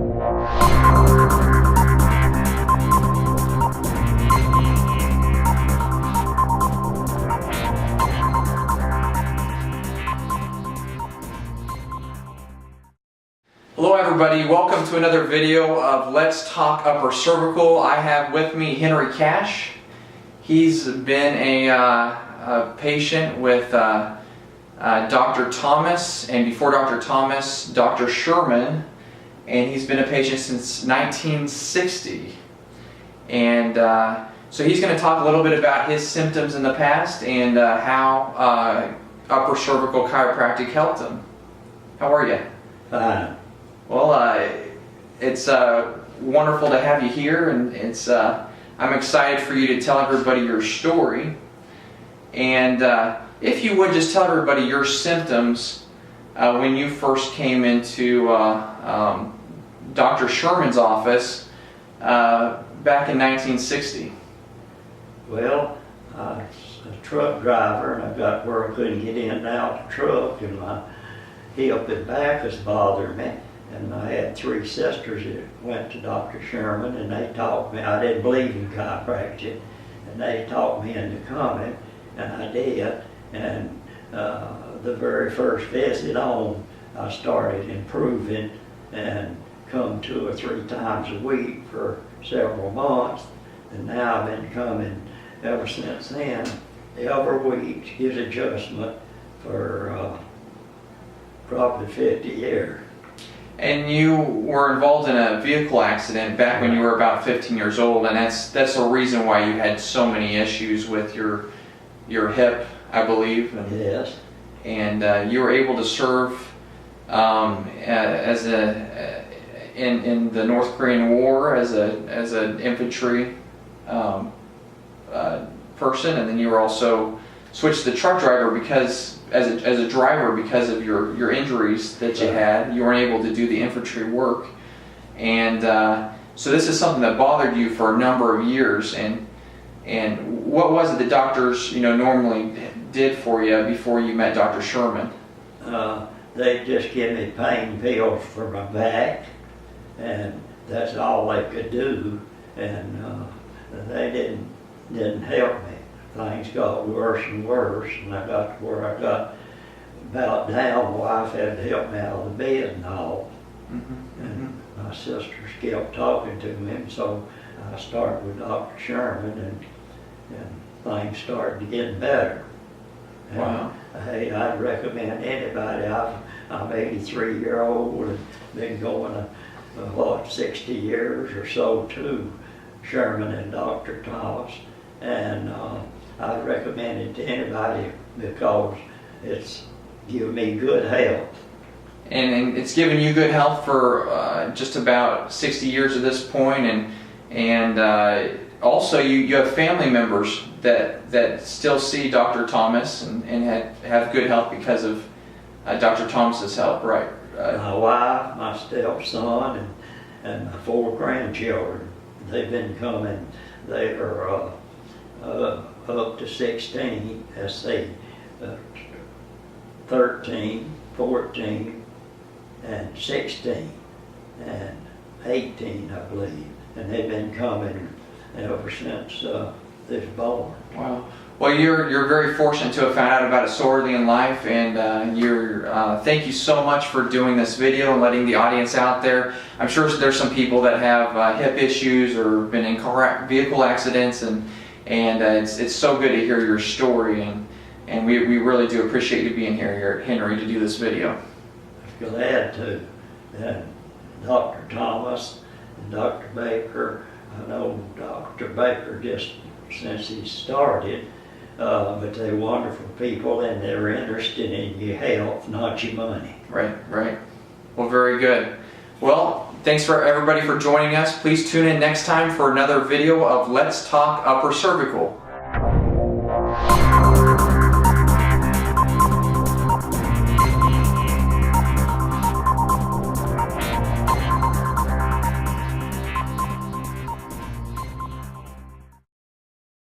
Hello everybody, welcome to another video of Let's Talk Upper Cervical. I have with me Henry Cash. He's been a patient with Dr. Thomas, and before Dr. Thomas, Dr. Sherman, and he's been a patient since 1960. And so he's going to talk a little bit about his symptoms in the past and how upper cervical chiropractic helped him. How are you? Fine. Well, it's wonderful to have you here, and it's I'm excited for you to tell everybody your story. And if you would just tell everybody your symptoms when you first came into Dr. Sherman's office back in 1960. Well, I was a truck driver, and I got where I couldn't get in and out the truck, and my hip and back was bothering me. And I had three sisters that went to Dr. Sherman, and they taught me. I didn't believe in chiropractic, and they taught me into coming, and I did. And the very first visit on, I started improving and come 2 or 3 times a week for several months. And now I've been coming ever since then, every week, get adjustment for probably 50 years. And you were involved in a vehicle accident back when you were about 15 years old, and that's the reason why you had so many issues with your hip, I believe. And, yes. And you were able to serve as in the North Korean War as an infantry person, and then you were also switched to truck driver because as a driver because of your injuries that you had. You weren't able to do the infantry work, and so this is something that bothered you for a number of years. And what was it that doctors normally did for you before you met Dr. Sherman? They just give me pain pills for my back, and that's all they could do. And they didn't help me. Things got worse and worse, and I got to where I got about down. My wife had to help me out of the bed and all. And my sisters kept talking to me, and so I started with Dr. Sherman, and things started getting better. And wow. Hey, I'd recommend anybody. I'm 83-year-old and been going 60 years or so to Sherman and Dr. Thomas, and I recommend it to anybody because it's given me good health. And it's given you good health for just about 60 years at this point, and also you have family members that still see Dr. Thomas and have good health because of Dr. Thomas's help, right? My wife, my stepson, and my 4 grandchildren, they've been coming. They are up to 16, let's see, 13, 14, and 16, and 18, I believe. And they've been coming ever since this born. Wow. Well, you're very fortunate to have found out about it so early in life, and thank you so much for doing this video and letting the audience out there. I'm sure there's some people that have hip issues or been in vehicle accidents, and it's so good to hear your story, and we really do appreciate you being here, Henry, to do this video. Glad to. And Dr. Thomas and Dr. Baker, I know Dr. Baker just since he started, but they're wonderful people, and they're interested in your health, not your money. Right. Well, very good. Well, thanks for everybody for joining us. Please tune in next time for another video of Let's Talk Upper Cervical.